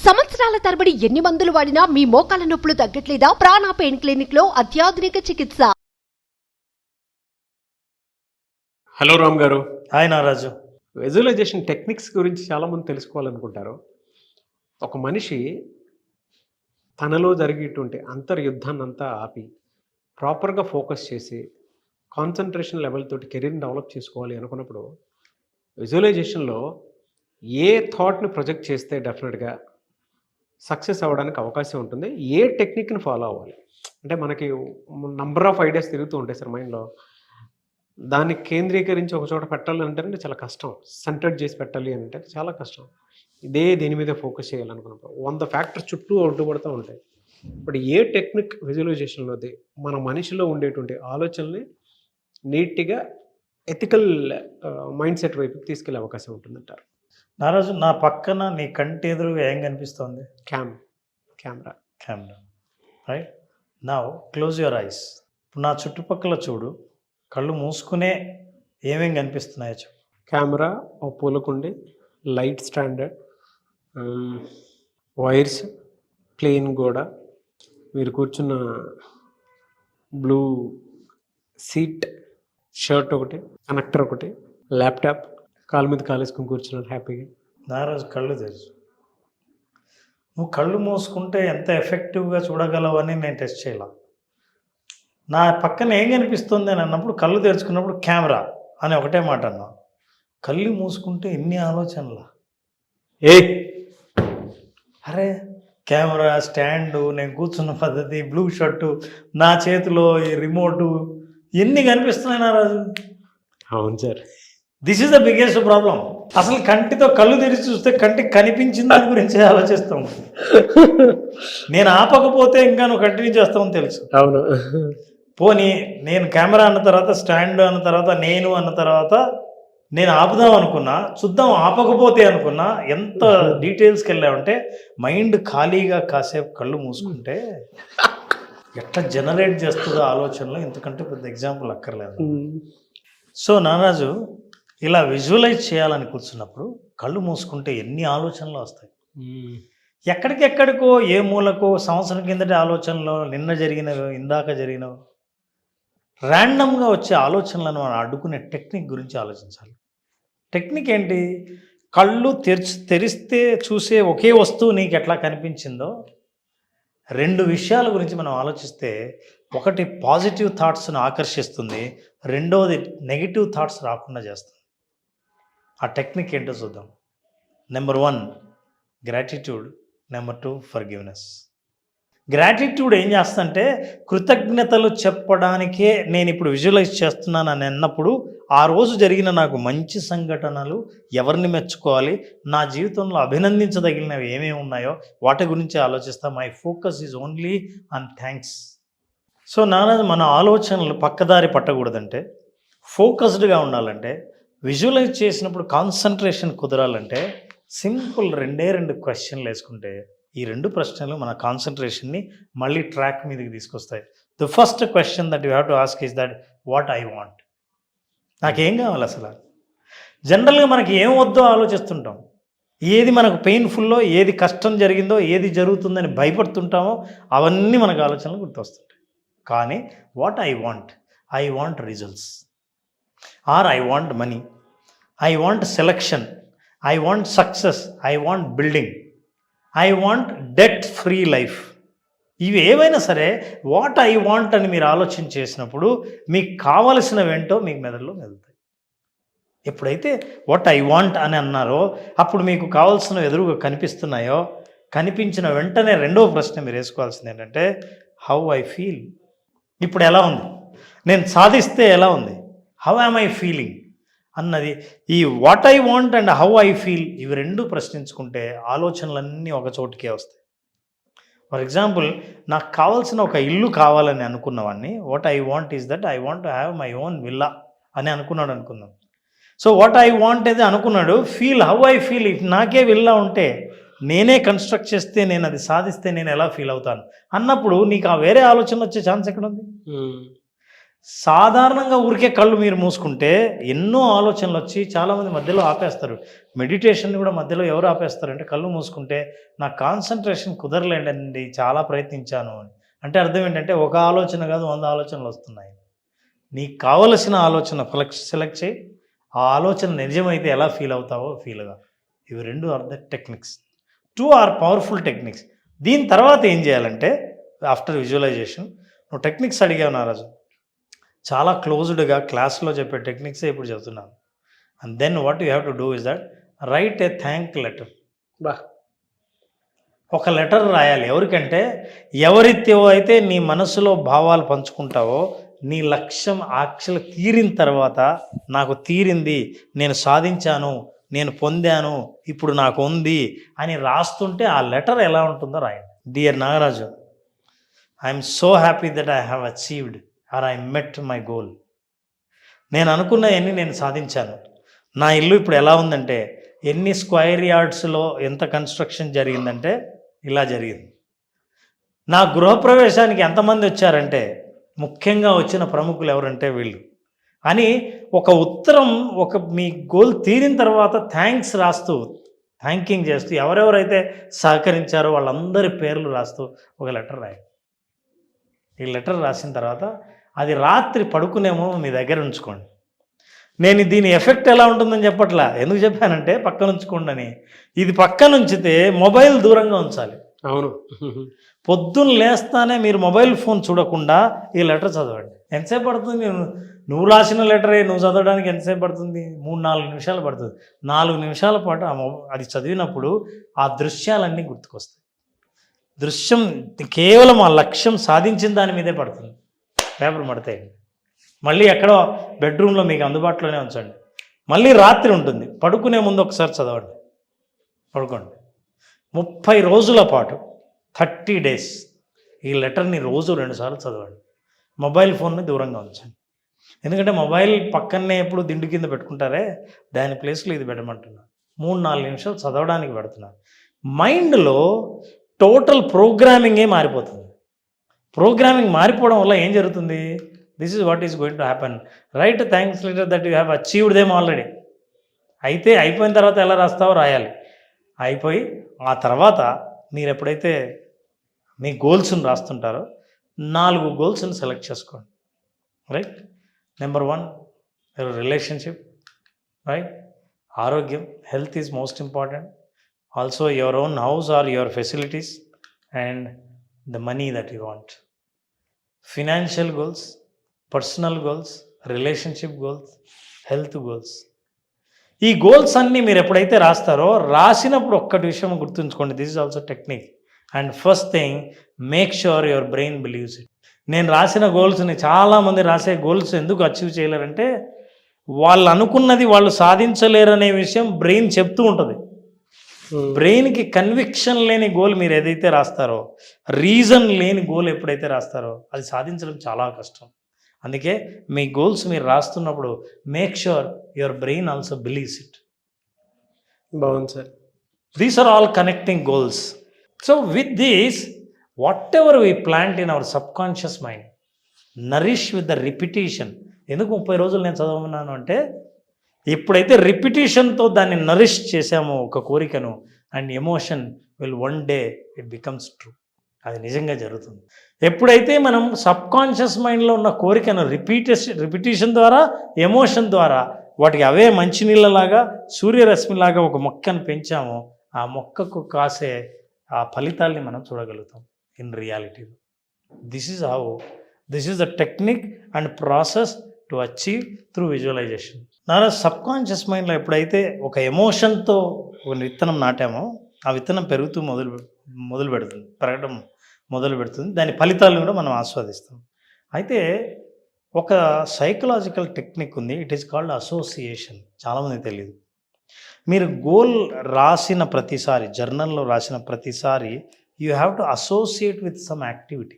సంవత్సరాల తరబడి ఎన్ని మందులు వాడినా మీ మోకాల నొప్పులు తగ్గట్లేదా? ప్రాణ పెయిన్ క్లినిక్ లో అత్యాధునిక చికిత్స. హలో రామ్ గారు. హాయ్ నారాజు. విజువలైజేషన్ టెక్నిక్స్ గురించి చాలామంది తెలుసుకోవాలనుకుంటారు. ఒక మనిషి తనలో జరిగేటువంటి అంతర్యుద్ధాన్ని అంతా ఆపి ప్రాపర్గా ఫోకస్ చేసి కాన్సన్ట్రేషన్ లెవెల్ తోటి కెరీర్ని డెవలప్ చేసుకోవాలి అనుకున్నప్పుడు విజువలైజేషన్లో ఏ థాట్ని ప్రొజెక్ట్ చేస్తే డెఫినెట్గా సక్సెస్ అవ్వడానికి అవకాశం ఉంటుంది, ఏ టెక్నిక్ని ఫాలో అవ్వాలి అంటే మనకి నంబర్ ఆఫ్ ఐడియాస్ తిరుగుతూ ఉంటాయి సార్ మైండ్లో. దాన్ని కేంద్రీకరించి ఒక చోట పెట్టాలి అంటే చాలా కష్టం. సెంటర్డ్ చేసి పెట్టాలి అంటే చాలా కష్టం. దీని మీద ఫోకస్ చేయాలనుకున్నప్పుడు 100 ఫ్యాక్టర్స్ చుట్టూ అడ్డుపడుతూ ఉంటాయి. బట్ ఏ టెక్నిక్ విజువలైజేషన్లోది మన మనిషిలో ఉండేటువంటి ఆలోచనల్ని నీట్గా ఎథికల్ మైండ్ సెట్ వైపు తీసుకెళ్లే అవకాశం ఉంటుందంటారు. నారాజు, నా పక్కన నీ కంటి ఎదురుగా ఏం కనిపిస్తుంది? Camera. Right now close your eyes. ఇప్పుడు నా చుట్టుపక్కల చూడు, కళ్ళు మూసుకునే ఏమేం కనిపిస్తున్నాయో చెప్పు. కెమెరా, ఓ పూలకుండి, లైట్ స్టాండర్డ్, వైర్స్, ప్లేన్ గోడ, మీరు కూర్చున్న బ్లూ సీట్, షర్ట్ ఒకటి, కనెక్టర్ ఒకటి, ల్యాప్టాప్, కాలు మీద కాలేసుకుని కూర్చున్నారు హ్యాపీగా. నారాజు, కళ్ళు తెరుచు. నువ్వు కళ్ళు మూసుకుంటే ఎంత ఎఫెక్టివ్గా చూడగలవని నేను టెస్ట్ చేయాల. నా పక్కన ఏం కనిపిస్తుంది అని అన్నప్పుడు కళ్ళు తెరుచుకున్నప్పుడు కెమెరా అని ఒకటే మాట అన్నా. కళ్ళు మూసుకుంటే ఎన్ని ఆలోచనలా. అరే కెమెరా, స్టాండు, నేను కూర్చున్న పద్ధతి, బ్లూ షర్టు, నా చేతిలో ఈ రిమోటు, ఎన్ని కనిపిస్తున్నాయి నారాజు. అవును sir, this is the biggest problem. అసలు కంటితో కళ్ళు తెరిచి చూస్తే కంటికి కనిపించిన దాని గురించి ఆలోచిస్తాం. నేను ఆపకపోతే ఇంకా నువ్వు కంటిన్యూ చేస్తామని తెలుసు. అవును. పోనీ నేను కెమెరా అన్న తర్వాత, స్టాండ్ అన్న తర్వాత, నేను అన్న తర్వాత నేను ఆపుదాం అనుకున్నా, చూద్దాం ఆపకపోతే అనుకున్నా, ఎంత డీటెయిల్స్కి వెళ్ళామంటే మైండ్ ఖాళీగా కాసేపు కళ్ళు మూసుకుంటే ఎట్లా జనరేట్ చేస్తుందో ఆలోచనలో, ఇంతకంటే పెద్ద ఎగ్జాంపుల్ అక్కర్లేదు. సో నారాజు, ఇలా విజువలైజ్ చేయాలని కూర్చున్నప్పుడు కళ్ళు మూసుకుంటే ఎన్ని ఆలోచనలు వస్తాయి. ఎక్కడికెక్కడికో, ఏ మూలకో, సంవత్సరం కిందటి ఆలోచనలో, నిన్న జరిగినవి, ఇందాక జరిగినవి, ర్యాండమ్గా వచ్చే ఆలోచనలను మనం అడ్డుకునే టెక్నిక్ గురించి ఆలోచించాలి. టెక్నిక్ ఏంటి? కళ్ళు తెరిస్తే చూసే ఒకే వస్తువు నీకు ఎట్లా కనిపించిందో 2 విషయాల గురించి మనం ఆలోచిస్తే, ఒకటి పాజిటివ్ థాట్స్ను ఆకర్షిస్తుంది, రెండవది నెగిటివ్ థాట్స్ రాకుండా చేస్తుంది. ఆ టెక్నిక్ ఏంటో చూద్దాం. Number 1 gratitude, number 2 forgiveness. Gratitude ఏం చేస్తంటే, కృతజ్ఞతలు చెప్పడానికే నేను ఇప్పుడు విజువలైజ్ చేస్తున్నాను అని అన్నప్పుడు, ఆ రోజు జరిగిన నాకు మంచి సంఘటనలు, ఎవరిని మెచ్చుకోవాలి, నా జీవితంలో అభినందించదగినవి ఏమేమి ఉన్నాయో వాటి గురించి ఆలోచిస్తా. My focus is only on thanks. So Naraju, మన ఆలోచనలు పక్కదారి పట్టకూడదంటే, ఫోకస్డ్గా ఉండాలంటే, విజువలైజ్ చేసినప్పుడు కాన్సన్ట్రేషన్ కుదరాలంటే సింపుల్ 2 క్వశ్చన్లు వేసుకుంటే, ఈ 2 ప్రశ్నలు మన కాన్సన్ట్రేషన్ని మళ్ళీ ట్రాక్ మీదకి తీసుకొస్తాయి. The first question that you have to ask is that what I want. నాకేం కావాలి అసలు? జనరల్గా మనకి ఏం వద్దో ఆలోచిస్తుంటాం. ఏది మనకు పెయిన్ఫుల్లో, ఏది కష్టం జరిగిందో, ఏది జరుగుతుందని భయపడుతుంటామో అవన్నీ మనకు ఆలోచనలు గుర్తొస్తుంటాయి. కానీ what I want results, or I want money, I want selection, I want success, I want building, I want debt free life. ఇవి ఏవైనా సరే వాట్ ఐ వాంట్ అని మీరు ఆలోచన చేసినప్పుడు మీకు కావలసినవేంటో మీకు మెదడులో మెదులుతాయి. ఎప్పుడైతే వాట్ ఐ వాంట్ అని అన్నారో, అప్పుడు మీకు కావాల్సినవి ఎదురుగా కనిపిస్తున్నాయో, కనిపించిన వెంటనే రెండవ ప్రశ్న మీరు వేసుకోవాల్సింది ఏంటంటే, హౌ ఐ ఫీల్. ఇప్పుడు ఎలా ఉంది? నేను సాధిస్తే ఎలా ఉంది? హౌ యామ్ ఐ ఫీలింగ్ అన్నది. ఈ what I want and how I feel, ఇవి 2 ప్రశ్నించుకుంటే ఆలోచనలన్నీ ఒక చోటుకే వస్తాయి. ఫర్ ఎగ్జాంపుల్, నాకు కావాల్సిన ఒక ఇల్లు కావాలని అనుకున్నవాడిని, what I want is that I want to have my own villa అని అనుకున్నాడు అనుకుందాం. సో వాట్ ఐ వాంట్ అయితే అనుకున్నాడు, ఫీల్ హౌ ఐ ఫీల్. నాకే విల్లా ఉంటే, నేనే కన్స్ట్రక్ట్ చేస్తే, నేను అది సాధిస్తే నేను ఎలా ఫీల్ అవుతాను అన్నప్పుడు నీకు ఆ వేరే ఆలోచన వచ్చే ఛాన్స్ ఎక్కడ ఉంది? సాధారణంగా ఊరికే కళ్ళు మీరు మూసుకుంటే ఎన్నో ఆలోచనలు వచ్చి చాలామంది మధ్యలో ఆపేస్తారు. మెడిటేషన్ కూడా మధ్యలో ఎవరు ఆపేస్తారంటే కళ్ళు మూసుకుంటే నాకు కాన్సన్ట్రేషన్ కుదరలేండి, చాలా ప్రయత్నించాను అని. అంటే అర్థం ఏంటంటే ఒక ఆలోచన కాదు 100 ఆలోచనలు వస్తున్నాయి. నీకు కావలసిన ఆలోచన సెలెక్ట్ చేయి, ఆ ఆలోచన నిజమైతే ఎలా ఫీల్ అవుతావో ఫీల్గా. ఇవి 2 are the techniques. 2 are powerful techniques. దీని తర్వాత ఏం చేయాలంటే ఆఫ్టర్ విజువలైజేషన్ నువ్వు టెక్నిక్స్ అడిగావు నారాజు, చాలా క్లోజ్డ్గా క్లాస్లో చెప్పే టెక్నిక్సే ఇప్పుడు చెప్తున్నాను. And then what you have to do is that write a thank letter. బా, ఒక లెటర్ రాయాలి. ఎవరికంటే ఎవరితో అయితే నీ మనసులో భావాలు పంచుకుంటావో, నీ లక్ష్యం యాక్చువల్ తీరిన తర్వాత నాకు తీరింది, నేను సాధించాను, నేను పొందాను, ఇప్పుడు నాకు ఉంది అని రాస్తుంటే ఆ లెటర్ ఎలా ఉంటుందో రాయండి. Dear Nagaraju, I'm so happy that I have achieved or I met my goal. నేను అనుకున్నవన్నీ నేను సాధించాను. నా ఇల్లు ఇప్పుడు ఎలా ఉందంటే ఎన్ని స్క్వేర్ యార్డ్స్లో ఎంత కన్స్ట్రక్షన్ జరిగిందంటే ఇలా జరిగింది. నా గృహప్రవేశానికి ఎంతమంది వచ్చారంటే ముఖ్యంగా వచ్చిన ప్రముఖులు ఎవరంటే వీళ్ళు అని ఒక ఉత్తరం, ఒక మీ గోల్ తీరిన తర్వాత థ్యాంక్స్ రాస్తూ, థ్యాంకింగ్ చేస్తూ, ఎవరెవరైతే సహకరించారో వాళ్ళందరి పేర్లు రాస్తూ ఒక లెటర్ రాయండి. ఈ లెటర్ రాసిన తర్వాత అది రాత్రి పడుకునేమో మీ దగ్గర ఉంచుకోండి. నేను దీని ఎఫెక్ట్ ఎలా ఉంటుందని చెప్పట్లా, ఎందుకు చెప్పానంటే పక్కన ఉంచుకోండి అని. ఇది పక్కన ఉంచితే మొబైల్ దూరంగా ఉంచాలి. అవును. పొద్దున్న లేస్తానే మీరు మొబైల్ ఫోన్ చూడకుండా ఈ లెటర్ చదవండి. ఎంతసేపు పడుతుంది? నువ్వు రాసిన లెటరే నువ్వు చదవడానికి ఎంతసేపు పడుతుంది? 3-4 నిమిషాలు పడుతుంది. 4 నిమిషాల పాటు అది చదివినప్పుడు ఆ దృశ్యాలన్నీ గుర్తుకొస్తాయి. దృశ్యం కేవలం ఆ లక్ష్యం సాధించిన దాని మీదే పడుతుంది. పేపర్ మడతాయండి, మళ్ళీ ఎక్కడో బెడ్రూమ్లో మీకు అందుబాటులోనే ఉంచండి. మళ్ళీ రాత్రి ఉంటుంది, పడుకునే ముందు ఒకసారి చదవండి, పడుకోండి. 30 రోజుల పాటు 30 days ఈ లెటర్ని రోజు 2 సార్లు చదవండి. మొబైల్ ఫోన్ని దూరంగా ఉంచండి. ఎందుకంటే మొబైల్ పక్కనే ఎప్పుడు దిండు కింద పెట్టుకుంటారే, దాని ప్లేస్లో ఇది పెట్టమంటున్నాను. 3-4 నిమిషాలు చదవడానికి పెడుతున్నాను. మైండ్లో టోటల్ ప్రోగ్రామింగే మారిపోతుంది. ప్రోగ్రామింగ్ మారిపోవడం వల్ల ఏం జరుగుతుంది? This is what is going to happen. Right thanks letter that you have achieved them already. అయితే అయిపోయిన తర్వాత ఎలా రాస్తావో రాయాలి. అయిపోయి ఆ తర్వాత మీరు ఎప్పుడైతే మీ గోల్స్ని రాస్తుంటారో 4 గోల్స్ని సెలెక్ట్ చేసుకోండి. Right, number 1 your relationship, right, ఆరోగ్యం, health is most important. Also your own house or your facilities and the money that you want. Financial goals, personal goals, relationship goals, health goals. ఈ goals అన్నీ మీరు ఎప్పుడైతే రాస్తారో రాసినప్పుడు ఒక్కటి విషయం గుర్తుంచుకోండి, this is also technique. And first thing, make sure your brain believes it. నేను రాసిన గోల్స్ని, చాలామంది రాసే గోల్స్ ఎందుకు అచీవ్ చేయలేరంటే వాళ్ళు అనుకున్నది వాళ్ళు సాధించలేరనే విషయం బ్రెయిన్ చెప్తూ ఉంటుంది. బ్రెయిన్కి కన్విక్షన్ లేని గోల్ మీరు ఏదైతే రాస్తారో, రీజన్ లేని గోల్ ఎప్పుడైతే రాస్తారో అది సాధించడం చాలా కష్టం. అందుకే మీ గోల్స్ మీరు రాస్తున్నప్పుడు make sure your brain also believes it. బాగుంది sir. These are all connecting goals. So with these whatever we plant in our subconscious mind nourish with the repetition. ఎందుకు 30 రోజులు నేను చదవమన్నాను అంటే ఎప్పుడైతే రిపిటేషన్తో దాన్ని నరిష్ చేసామో ఒక కోరికను, and emotion will one day it becomes true. అది నిజంగా జరుగుతుంది. ఎప్పుడైతే మనం సబ్కాన్షియస్ మైండ్లో ఉన్న కోరికను రిపిటేషన్ ద్వారా, ఎమోషన్ ద్వారా వాటికి అవే మంచినీళ్ళలాగా, సూర్యరశ్మిలాగా ఒక మొక్కను పెంచామో ఆ మొక్కకు కాసే ఆ ఫలితాల్ని మనం చూడగలుగుతాం in reality. This is the technique and process to achieve through visualisation. నా సబ్కాన్షియస్ మైండ్లో ఎప్పుడైతే ఒక ఎమోషన్తో ఒక విత్తనం నాటామో ఆ విత్తనం పెరుగుతూ పెరగడం మొదలు పెడుతుంది. దాని ఫలితాలను కూడా మనం ఆస్వాదిస్తాం. అయితే ఒక సైకలాజికల్ టెక్నిక్ ఉంది, ఇట్ ఈస్ కాల్డ్ అసోసియేషన్. చాలామందికి తెలియదు. మీరు గోల్ రాసిన ప్రతిసారి, జర్నల్లో రాసిన ప్రతిసారి you have to associate with some activity.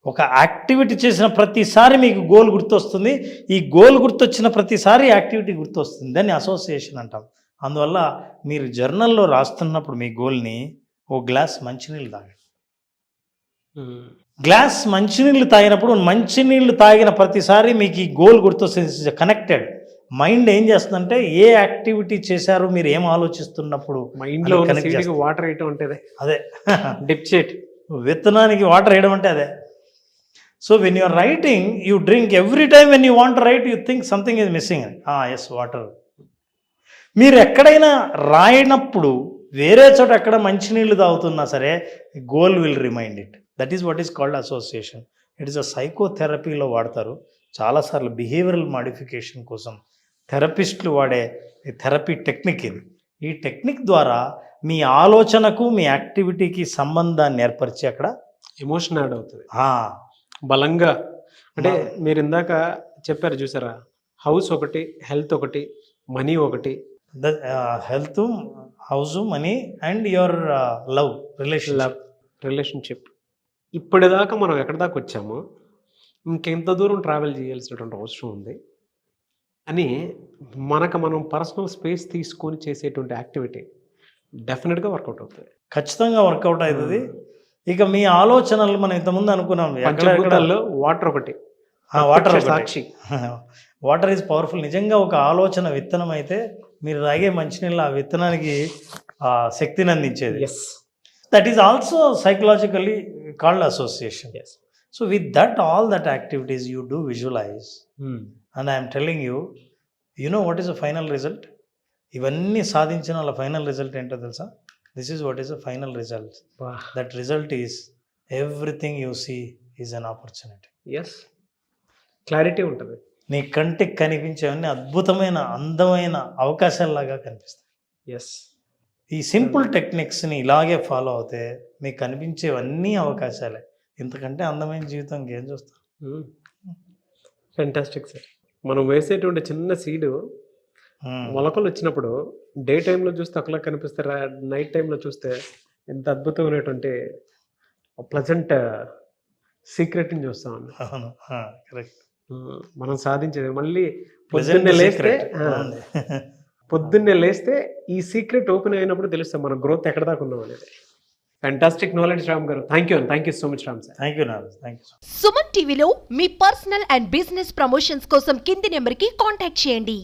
ఒక యాక్టివిటీ చేసిన ప్రతిసారి మీకు గోల్ గుర్తొస్తుంది. ఈ గోల్ గుర్తొచ్చిన ప్రతిసారి యాక్టివిటీ గుర్తొస్తుంది. దాన్ని అసోసియేషన్ అంటాం. అందువల్ల మీరు జర్నల్లో రాస్తున్నప్పుడు మీ గోల్ని 1 గ్లాస్ మంచినీళ్ళు తాగండి. గ్లాస్ మంచినీళ్ళు తాగినప్పుడు మంచినీళ్ళు తాగిన ప్రతిసారి మీకు ఈ గోల్ గుర్తొస్తుంది. కనెక్టెడ్ మైండ్ ఏం చేస్తుందంటే ఏ యాక్టివిటీ చేశారో మీరు ఏం ఆలోచిస్తున్నప్పుడు మైండ్లో అది connect చేస్తుంది. వాటర్ వేయటం అంటే అదే డిప్ చేయట్. విత్తనానికి వాటర్ వేయడం అంటే అదే. So when you're writing you drink every time when you want write you think something is missing. Yes water. మీరు ఎక్కడైనా రాయనప్పుడు వేరే చోట ఎక్కడ మంచినీళ్ళు తాగుతున్నా సరే goal will remind it. That is what is called association. It is a సైకోథెరపీలో వాడతారు చాలాసార్లు. బిహేవియరల్ మాడిఫికేషన్ కోసం థెరపిస్టులు వాడే థెరపీ టెక్నిక్ ఇది. ఈ టెక్నిక్ ద్వారా మీ ఆలోచనకు మీ యాక్టివిటీకి సంబంధాన్ని ఏర్పరిచి అక్కడ ఎమోషన్ యాడ్ అవుతుంది బలంగా. అంటే మీరు ఇందాక చెప్పారు చూసారా, హౌస్ ఒకటి, హెల్త్ ఒకటి, మనీ ఒకటి. Health, house, money and your love relationship. ఇప్పటిదాకా మనం ఎక్కడి దాకా వచ్చామో ఇంకెంత దూరం ట్రావెల్ చేయాల్సినటువంటి అవసరం ఉంది అని మనం పర్సనల్ స్పేస్ తీసుకొని చేసేటువంటి యాక్టివిటీ డెఫినెట్గా వర్కౌట్ అవుతుంది. ఖచ్చితంగా వర్కౌట్ అవుతుంది. ఇక మీ ఆలోచనలు మనం ఇంతకుముందు అనుకున్నాం పంచభూతాల్లో వాటర్ ఒకటి, water Sakshi. Water is powerful. నిజంగా ఒక ఆలోచన విత్తనం అయితే మీరు తాగే మంచినీళ్ళు ఆ విత్తనానికి శక్తిని అందించేది. That is also psychologically called association. So with that all that activities you do visualize and I'm telling you know what is the final result. ఇవన్నీ సాధించిన వాళ్ళ ఫైనల్ రిజల్ట్ ఏంటో తెలుసా? This is what is the final result. That result is everything you see is an opportunity. Yes, clarity ఉంటుంది. నీ కంటికి కనిపించేవన్నీ అద్భుతమైన అందమైన అవకాశాలలాగా కనిపిస్తాయి. ఎస్, ఈ సింపుల్ టెక్నిక్స్ని ఇలాగే ఫాలో అవుతే మీకు కనిపించేవన్నీ అవకాశాలే. ఇంతకంటే అందమైన జీవితం ఇంకేం చూస్తాం. Fantastic sir. మనం వేసేటువంటి చిన్న సీడు మొలకలు వచ్చినప్పుడు డే టైంలో చూస్తే ఒకలా కనిపిస్తారా, నైట్ టైంలో చూస్తే ఎంత అద్భుతమైనటువంటి ప్లజెంట్ సీక్రెట్ని చూస్తామండి. అవును, కరెక్ట్. మనం సాధించేది మళ్ళీ పొద్దున్నే లేస్తే ఈ సీక్రెట్ ఓపెన్ అయినప్పుడు తెలుస్తాం మన గ్రోత్ ఎక్కడ దాకా ఉన్నాం అనేది. Fantastic knowledge Ram garu. Thank you so much Ram sir. Thank you Naraj. Thank you. Suman టీవీలో మీ పర్సనల్ అండ్ బిజినెస్ ప్రమోషన్స్ కోసం కింది నెంబర్కి కాంటాక్ట్ చేయండి.